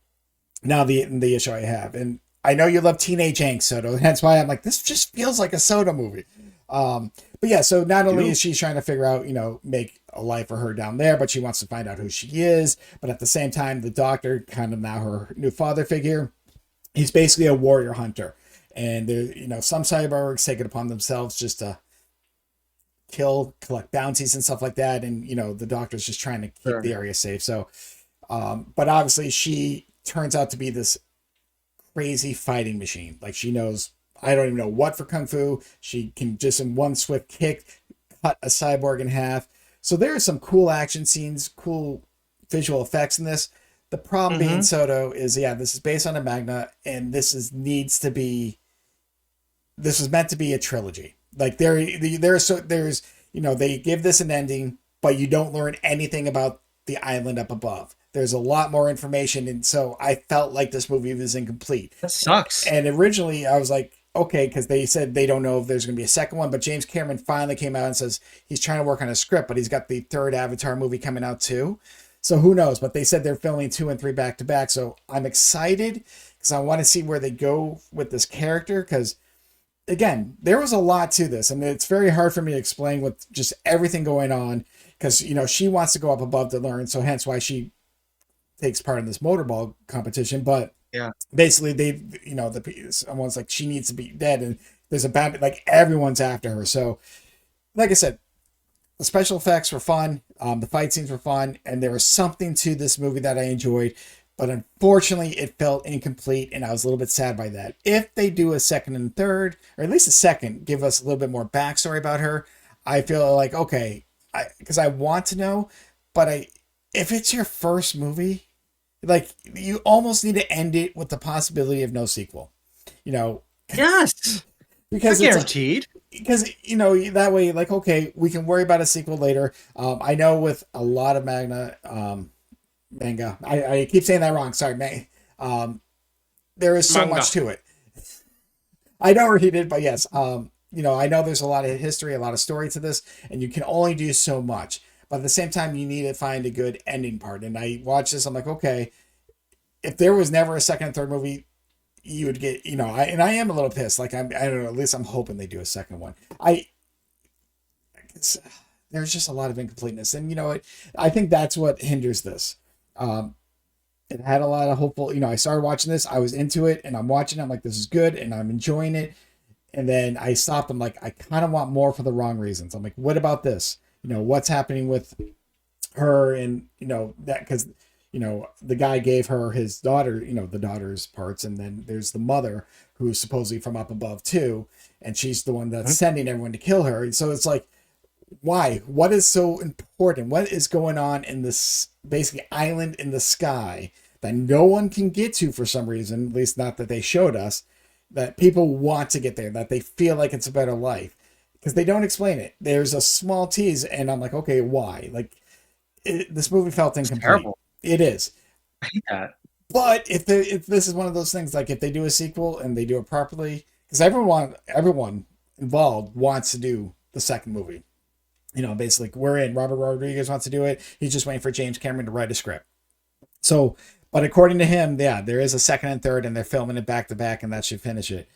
now the issue I have. And I know you love teenage angst, Soto. Hence why I'm like, this just feels like a Soto movie. But yeah, so not only is she trying to figure out, make a life for her down there, but she wants to find out who she is. But at the same time, the doctor, kind of now her new father figure, he's basically a warrior hunter. And there, some cyborgs take it upon themselves just to collect bounties and stuff like that. And, the doctor's just trying to keep the area safe. So, but obviously she turns out to be this crazy fighting machine. Like she knows, I don't even know what for Kung Fu. She can just in one swift kick, cut a cyborg in half. So there are some cool action scenes, cool visual effects in this. The problem being, Soto, is this is based on a manga, and this was meant to be a trilogy. Like they give this an ending, but you don't learn anything about the island up above. There's a lot more information, and so I felt like this movie was incomplete. That sucks. And originally I was like, okay, because they said they don't know if there's going to be a second one, but James Cameron finally came out and says he's trying to work on a script, but he's got the third Avatar movie coming out too. So who knows? But they said they're filming 2 and 3 back to back. So I'm excited because I want to see where they go with this character. Because again, there was a lot to this, and it's very hard for me to explain with just everything going on. Because she wants to go up above to learn, so hence why she takes part in this motorball competition. But yeah, basically someone's like, she needs to be dead, and there's a bad, like everyone's after her. So like I said, the special effects were fun, the fight scenes were fun, and there was something to this movie that I enjoyed. But unfortunately, it felt incomplete, and I was a little bit sad by that. If they do a second and third, or at least a second, give us a little bit more backstory about her, I feel like okay, because I want to know, but if it's your first movie, like you almost need to end it with the possibility of no sequel. You know, Yes, not because it's guaranteed. because that way, like okay, we can worry about a sequel later. I know with a lot of manga. I keep saying that wrong. Sorry, man. There is so Manga. much to it. I don't read it, but yes. I know there's a lot of history, a lot of story to this, and you can only do so much. But at the same time, you need to find a good ending part. And I watch this, I'm like, okay, if there was never a second and third movie, you would get, I am a little pissed. Like I don't know. At least I'm hoping they do a second one. There's just a lot of incompleteness, and you know what? I think that's what hinders this. Um, it had a lot of hopeful. I started watching this, I was into it, and I'm watching it, I'm like, this is good, and I'm enjoying it. And then I stopped. I'm like, I kind of want more for the wrong reasons. I'm like, what about this? What's happening with her, and that because the guy gave her his daughter, the daughter's parts, and then there's the mother who's supposedly from up above too, and she's the one that's Mhm. sending everyone to kill her. And so it's like, why? What is so important? What is going on in this basically island in the sky that no one can get to for some reason, at least not that they showed us, that people want to get there, that they feel like it's a better life? Because they don't explain it. There's a small tease, and I'm like, okay, why? Like, this movie felt It's incomplete. terrible. It is. I hate that. But if this is one of those things, like if they do a sequel and they do it properly, because everyone involved wants to do the second movie. Basically, we're in. Robert Rodriguez wants to do it. He's just waiting for James Cameron to write a script. So, but according to him, yeah, there is a second and third, and they're filming it back to back, and that should finish it.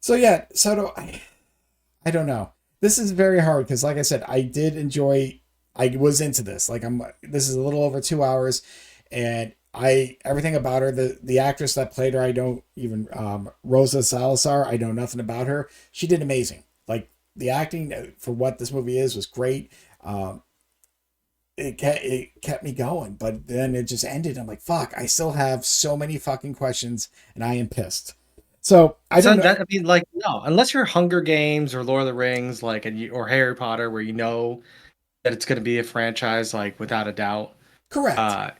So yeah, so do I. I don't know. This is very hard because, like I said, I did enjoy. I was into this. Like I'm. This is a little over 2 hours, and everything about her. The actress that played her, I don't even Rosa Salazar. I know nothing about her. She did amazing. Like the acting for what this movie is was great. Um, it kept me going, but then it just ended. I'm like, fuck, I still have so many fucking questions, and I am pissed. So I So don't know. that I mean, like, no, unless you're Hunger Games or Lord of the Rings, like, or Harry Potter, where you know that it's going to be a franchise, like without a doubt. Correct.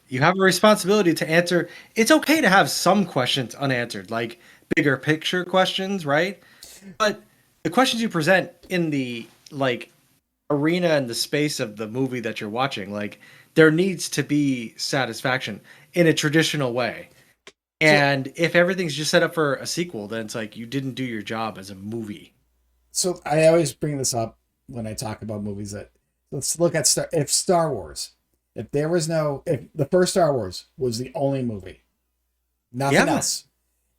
You have a responsibility to answer. It's okay to have some questions unanswered, like bigger picture questions, right? But the questions you present in the like arena and the space of the movie that you're watching, like there needs to be satisfaction in a traditional way. So And if everything's just set up for a sequel, then it's like you didn't do your job as a movie. so I always bring this up when I talk about movies. That let's look at Star Wars. If the first Star Wars was the only movie, nothing Yeah. else.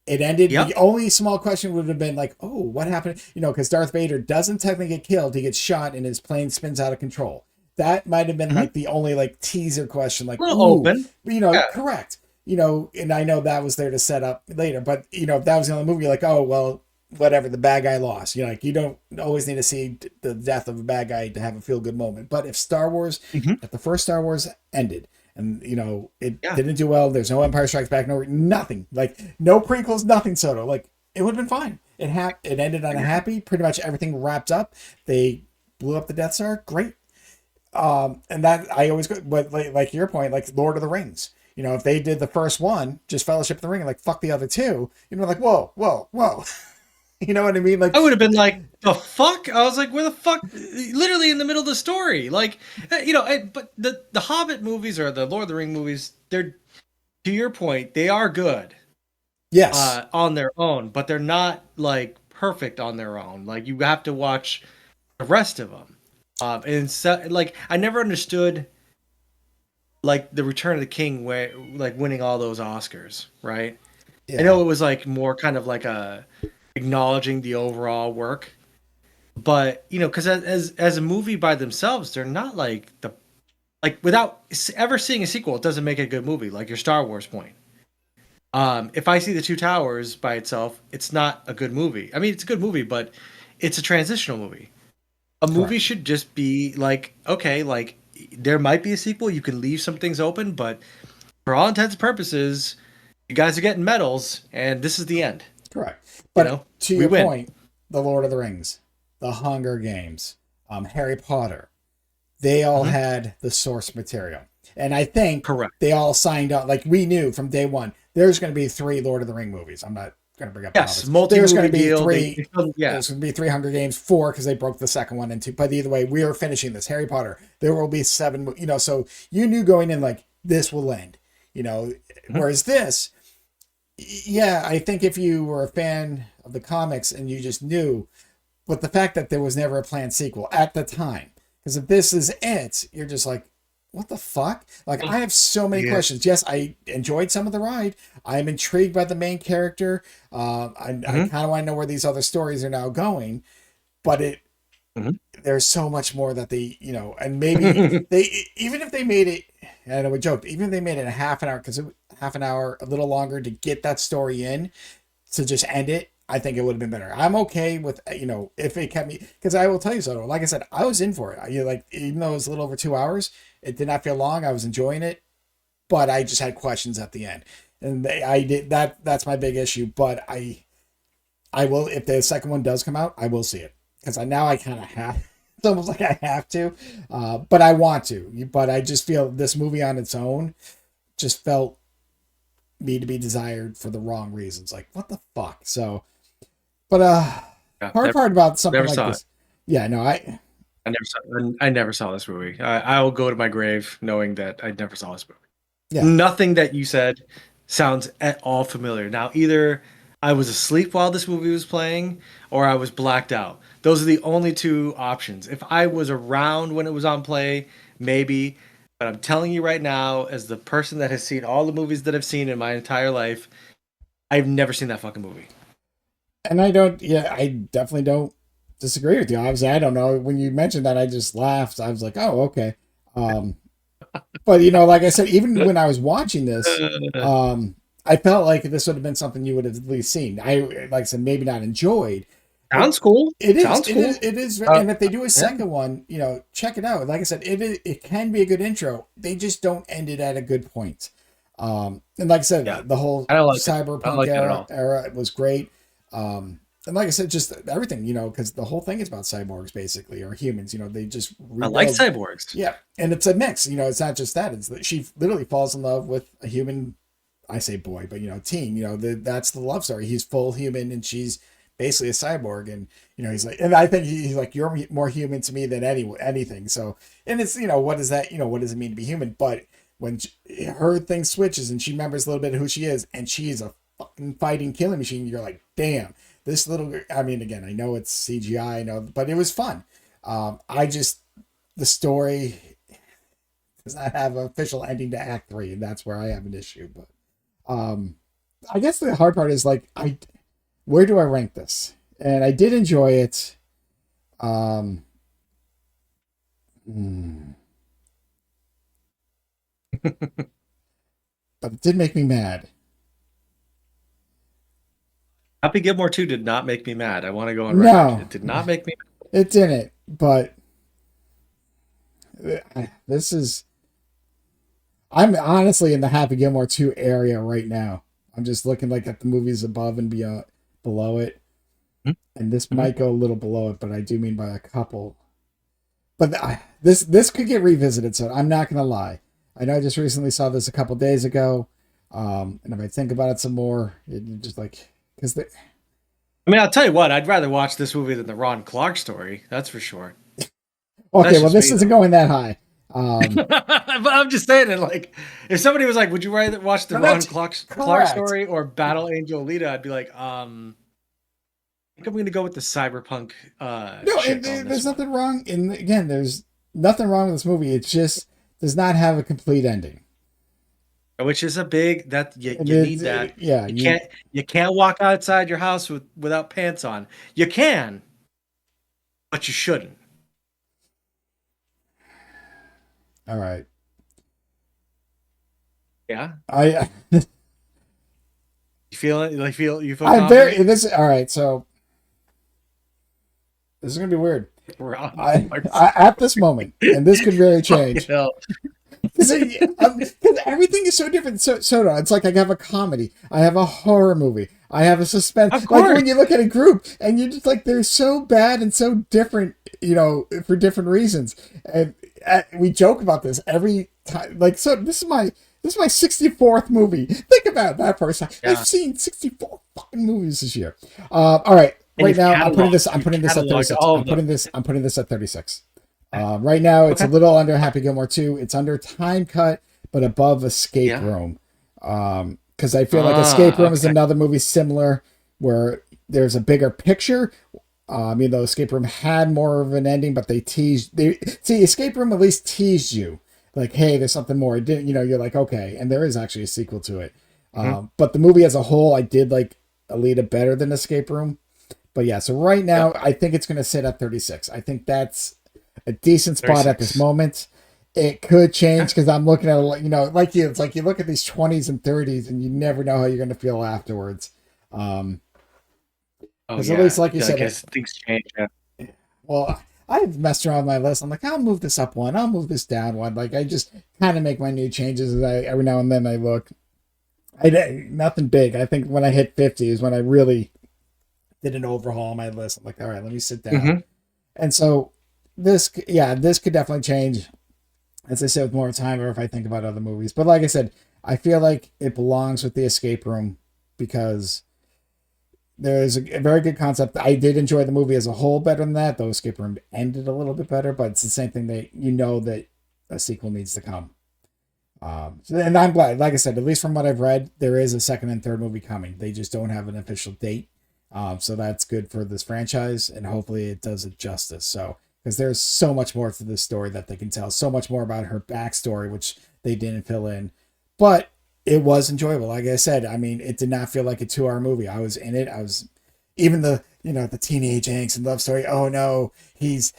It ended. The Yep. only small question would have been like, "Oh, what happened?" Because Darth Vader doesn't technically get killed; he gets shot, and his plane spins out of control. That might have been Mhm. like the only like teaser question, like, A little "Ooh," open. Yeah. correct. And I know that was there to set up later, but if that was the only movie, like, oh well, whatever, the bad guy lost. Like you don't always need to see the death of a bad guy to have a feel good moment. But if Star Wars, Mhm. if the first Star Wars ended, and it Yeah. didn't do well. There's no Empire Strikes Back, no nothing, like no prequels, nothing. Soto, like it would have been fine. It ended on a happy. Pretty much everything wrapped up. They blew up the Death Star. Great. And that I always go, but like your point, like Lord of the Rings. If they did the first one, just Fellowship of the Ring, like fuck the other two, like whoa, whoa, whoa. You know what I mean? Like I would have been like, the fuck? I was like, where the fuck? Literally in the middle of the story. Like, but the Hobbit movies or the Lord of the Ring movies, they're, to your point, they are good yes, on their own, but they're not like perfect on their own. Like, you have to watch the rest of them. And so, like, I never understood like the Return of the King, where like winning all those Oscars, right? I yeah. know it was like more kind of like a acknowledging the overall work, but because as a movie by themselves, they're not like the like without ever seeing a sequel, it doesn't make it a good movie. Like your Star Wars point. If I see the Two Towers by itself, it's not a good movie. I mean, it's a good movie, but it's a transitional movie. A movie Correct. should just be like, okay, like there might be a sequel. You can leave some things open, but for all intents and purposes, you guys are getting medals, and this is the end. Correct. But to we your win. point, the Lord of the Rings, the Hunger Games, Harry Potter, they all had the source material. And I think Correct. they all signed up. Like we knew from day one, there's going to be 3 Lord of the Ring movies. I'm not going to bring up Yes, there's going to be deal. 3. There's going to be 3 Hunger Games, 4 because they broke the second one into. But either way, we are finishing this. Harry Potter. There will be 7. You know, so you knew going in like this will end. You know, whereas this, yeah, I think if you were a fan of the comics and you just knew, but the fact that there was never a planned sequel at the time, because if this is it, you're just like, what the fuck? Like, I have so many questions. Yes, I enjoyed some of the ride. I'm intrigued by the main character. I kind of want to know where these other stories are now going, but there's so much more that they, you know, and maybe even if they made it, I know we joked, even if they made it a half an hour, because half an hour, a little longer to get that story in, to just end it, I think it would have been better. I'm okay with, you know, if it kept me, because I will tell you so. Like I said, I was in for it. Like, even though it was a little over 2 hours, it did not feel long. I was enjoying it, but I just had questions at the end, and I did that. That's my big issue. But I will, if the second one does come out, I will see it, because now I kind of have. It's almost like I have to, but I want to. But I just feel this movie on its own just felt me to be desired for the wrong reasons. Like, what the fuck? So, but hard part about something like this. Yeah, no, I never saw this movie. I will go to my grave knowing that I never saw this movie. Yeah. Nothing that you said sounds at all familiar. Now, either I was asleep while this movie was playing, or I was blacked out. Those are the only 2 options. If I was around when it was on play, maybe. But I'm telling you right now, as the person that has seen all the movies that I've seen in my entire life, I've never seen that fucking movie. And I definitely don't disagree with you. Obviously, I don't know. When you mentioned that, I just laughed. I was like, oh, okay. But, you know, like I said, even when I was watching this, I felt like this would have been something you would have at least seen. Like I said, maybe not enjoyed. Sounds cool. It is. Sounds cool. It is. And if they do a second one, you know, check it out. Like I said, it can be a good intro. They just don't end it at a good point. And like I said, the whole cyberpunk era was great. And like I said, just everything, you know, because the whole thing is about cyborgs, basically, or humans. You know, they just rebuild. I like cyborgs. Yeah, and it's a mix. You know, it's not just that. It's that she literally falls in love with a human. I say boy, but you know, teen. You know, that's the love story. He's full human, and she's basically a cyborg. And you know, he's like, and I think he's like, you're more human to me than anything. So, and it's, you know, what does that, you know, what does it mean to be human? But when her thing switches and she remembers a little bit of who she is, and she's a fucking fighting killing machine, you're like, damn. This little, I mean, again, I know it's CGI, I know, but it was fun. The story does not have an official ending to Act 3, and that's where I have an issue. But I guess the hard part is like, where do I rank this? And I did enjoy it. But it did make me mad. Happy Gilmore 2 did not make me mad. I want to go on record. No, it did not make me mad. It didn't, but this is... I'm honestly in the Happy Gilmore 2 area right now. I'm just looking like at the movies above and below it. And this might go a little below it, but I do mean by a couple. But this could get revisited, so I'm not going to lie. I know I just recently saw this a couple days ago. And if I think about it some more, it just like... I mean, I'll tell you what, I'd rather watch this movie than the Ron Clark story. That's for sure. Okay, well, this isn't going that high. But I'm just saying it, like, if somebody was like, would you rather watch the Ron Clark story or Battle Angel Alita? I'd be like, I think I'm going to go with the cyberpunk. There's nothing wrong. Again, there's nothing wrong with this movie. It just does not have a complete ending. Which is a big you need that. Yeah, you can't walk outside your house without pants on. You can, but you shouldn't. All right. Yeah. You feel it? You feel I'm very all right, so this is gonna be weird. At this moment, and this could really change. Because everything is so different. So it's like I have a comedy, I have a horror movie, I have a suspense. Of Like course. when you look at a group and you're just like they're so bad and so different, for different reasons. And we joke about this every time. Like, so this is my 64th movie. Think about that person. I've Yeah. seen 64 fucking movies this year. All right. And Right now, I'm putting this. I'm you've putting this at cataloged 36. all I'm of them. putting this. I'm putting this at 36. Right now, it's a Okay. little under Happy Gilmore 2. It's under Time Cut, but above Escape Yeah. Room. Because I feel like Escape Room is Okay. another movie similar where there's a bigger picture. Escape Room had more of an ending, but they teased. Escape Room at least teased you, like, hey, there's something more. It didn't, you're like, okay, and there is actually a sequel to it. Mhm. But the movie as a whole, I did like Alita better than Escape Room. But yeah, so right now, Yep. I think it's going to sit at 36. I think that's a decent spot at this 36. moment. It could change Okay. because I'm looking at, like you, it's like you look at these 20s and 30s and you never know how you're going to feel afterwards. Um, Oh because at least, yeah. like you I said, guess things change. Yeah. well, I've messed around with my list. I'm like, I'll move this up one, I'll move this down one. Like, I just kind of make my new changes as every now and then I look. Nothing big. I think when I hit 50 is when I really did an overhaul on my list. I'm like, all right, let me sit down. Mm-hmm. And so this could definitely change as I said with more time or if I think about other movies. But like I said, I feel like it belongs with the Escape Room because there's a very good concept. I did enjoy the movie as a whole better than that, though Escape Room ended a little bit better, but it's the same thing that that a sequel needs to come. And I'm glad, like I said, at least from what I've read, there is a second and third movie coming. They just don't have an official date. So that's good for this franchise, and hopefully it does it justice. So, because there's so much more to this story that they can tell, so much more about her backstory, which they didn't fill in. But it was enjoyable. Like I said, I mean, it did not feel like a 2 hour movie. I was in it. I was even the teenage angst and love story. Oh no, he's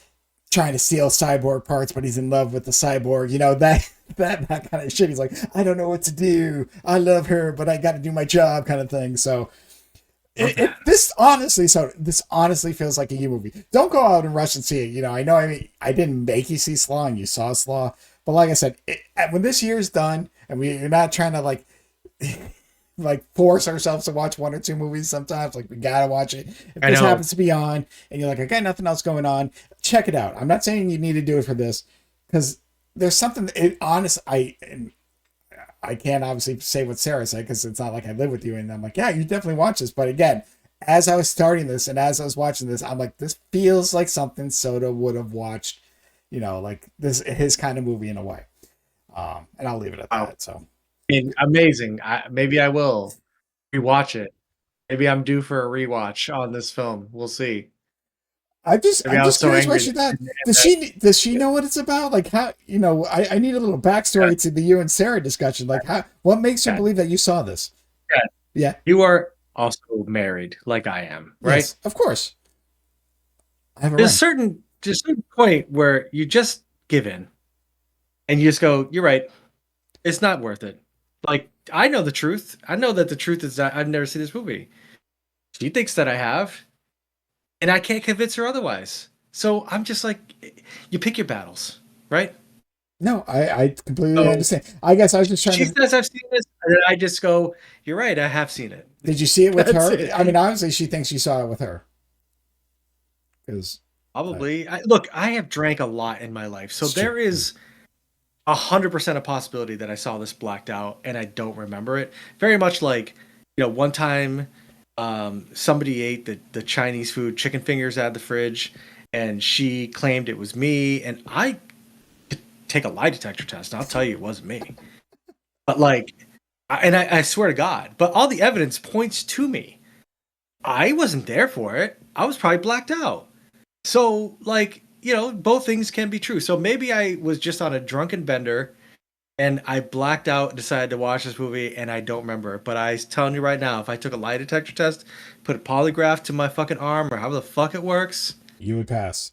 trying to steal cyborg parts, but he's in love with the cyborg. That kind of shit. He's like, I don't know what to do. I love her, but I got to do my job, kind of thing. So Love that. this honestly feels like a you movie. Don't go out and rush and see it. I know. I mean, I didn't make you see Slaw, and you saw Slaw, but like I said, when this year's done, and we're not trying to like force ourselves to watch 1 or 2 movies. Sometimes, like, we gotta watch it. If I this know. happens to be on, and you're like, I got nothing else going on, check it out. I'm not saying you need to do it for this, because there's something. I can't obviously say what Sarah said because it's not like I live with you and I'm like, yeah, you definitely watch this. But again, as I was starting this and as I was watching this, I'm like, this feels like something Soda would have watched, like this his kind of movie in a way. And I'll leave it at Wow. that. So I mean, amazing. Maybe I will rewatch it. Maybe I'm due for a rewatch on this film. We'll see. I'm just Maybe I'm I was just so curious what angry. she thought. Does she know what it's about? Like, how, I need a little backstory to the you and Sarah discussion. Like, what makes her Yeah. believe that you saw this? Yeah. Yeah. You are also married, like I am, right? Yes, of course. I have a There's ring. there's a certain point where you just give in, and you just go, "You're right. It's not worth it." Like, I know the truth. I know that the truth is that I've never seen this movie. She thinks that I have, and I can't convince her otherwise. So I'm just like, you pick your battles, right? No, I completely So understand. I guess I was just trying she to. says I've seen this, and then I just go, "You're right. I have seen it." Did you see it with That's her? it. I mean, obviously, she thinks you saw it with her. Because Probably. Look, I have drank a lot in my life, so it's true. there is 100% a possibility that I saw this blacked out and I don't remember it. Very much like, one time somebody ate the Chinese food chicken fingers out of the fridge and she claimed it was me. And I could take a lie detector test and I'll tell you it wasn't me. But like, I swear to God, but all the evidence points to me. I wasn't there for it. I was probably blacked out. So, like, both things can be true. So maybe I was just on a drunken bender and I blacked out and decided to watch this movie and I don't remember it. But I'm telling you right now, if I took a lie detector test, put a polygraph to my fucking arm or however the fuck it works, You would pass.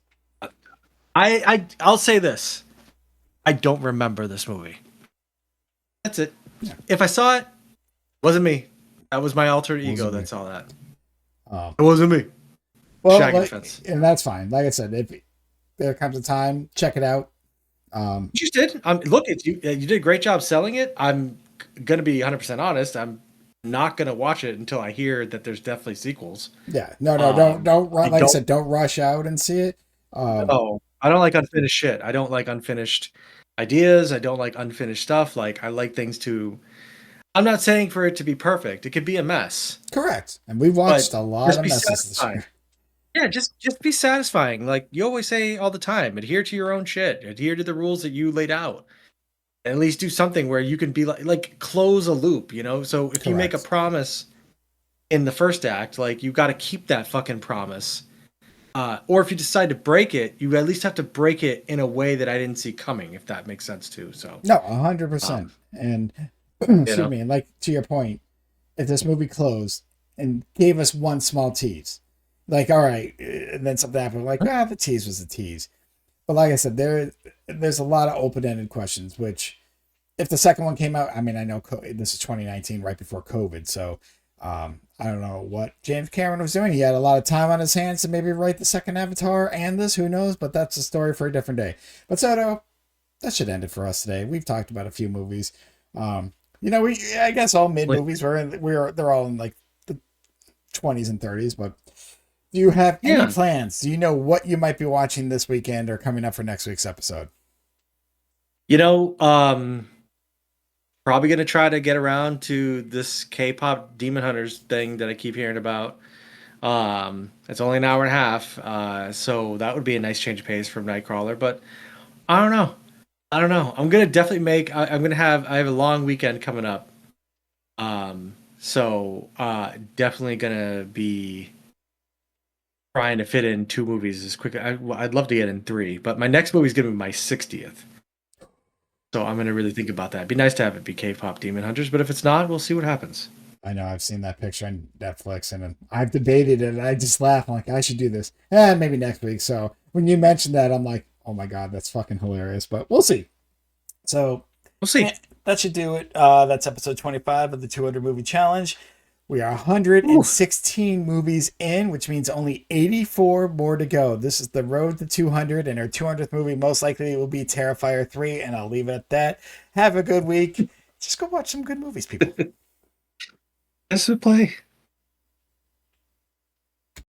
I'll say this. I don't remember this movie. That's it. Yeah. If I saw it, it wasn't me. That was my alter ego Wasn't me. that saw that. Um, It wasn't me. well, Shaggy defense. and that's fine. Like I said, if there comes a time, check it out. You did. Look, you did a great job selling it. I'm gonna be 100% honest. I'm not gonna watch it until I hear that there's definitely sequels. Yeah, no, I like I don't said, don't rush out and see it. know. I don't like unfinished shit. I don't like unfinished ideas. I don't like unfinished stuff. Like I like things to. I'm not saying for it to be perfect. It could be a mess, Correct. And we've watched but a lot just of be messes this satisfying. year. Yeah, just be satisfying. Like you always say all the time, adhere to your own shit. Adhere to the rules that you laid out. And at least do something where you can be like close a loop, you know? So if you make a Correct. promise in the first act, like you got to keep that fucking promise. Or if you decide to break it, you at least have to break it in a way that I didn't see coming, if that makes sense too. So, No, 100%. um, And you excuse know, me, and like to your point, if this movie closed and gave us one small tease, like all right, and then something happened, like the tease was a tease. But like I said, there's a lot of open ended questions. Which, if the second one came out, I mean, I know this is 2019, right before COVID, so I don't know what James Cameron was doing. He had a lot of time on his hands to maybe write the second Avatar and this. Who knows? But that's a story for a different day. But Soto, that should end it for us today. We've talked about a few movies. Um, we I guess all mid like, movies they're all in like the 20s and 30s. But do you have any yeah, plans? Do you know what you might be watching this weekend or coming up for next week's episode? you know, probably gonna try to get around to this K-pop Demon Hunters thing that I keep hearing about. It's only an hour and a half, so that would be a nice change of pace from Nightcrawler. But I don't know. I don't know. I'm gonna definitely make. I'm gonna have. I have a long weekend coming up. So definitely gonna be trying to fit in two movies as quick. I'd love to get in three, but my next movie is gonna be my 60th. So I'm gonna really think about that. It'd be nice to have it be K-pop Demon Hunters, but if it's not, we'll see what happens. I know I've seen that picture on Netflix and I've debated it. And I just laugh. I'm like, I should do this. Maybe next week. So when you mentioned that, I'm like, oh my God, that's fucking hilarious. But we'll see. So We'll see. that should do it. That's episode 25 of the 200 movie challenge. We are Oof. 116 movies in, which means only 84 more to go. This is the road to 200, and our 200th movie most likely will be Terrifier 3, and I'll leave it at that. Have a good week. Just go watch some good movies, people. This would play.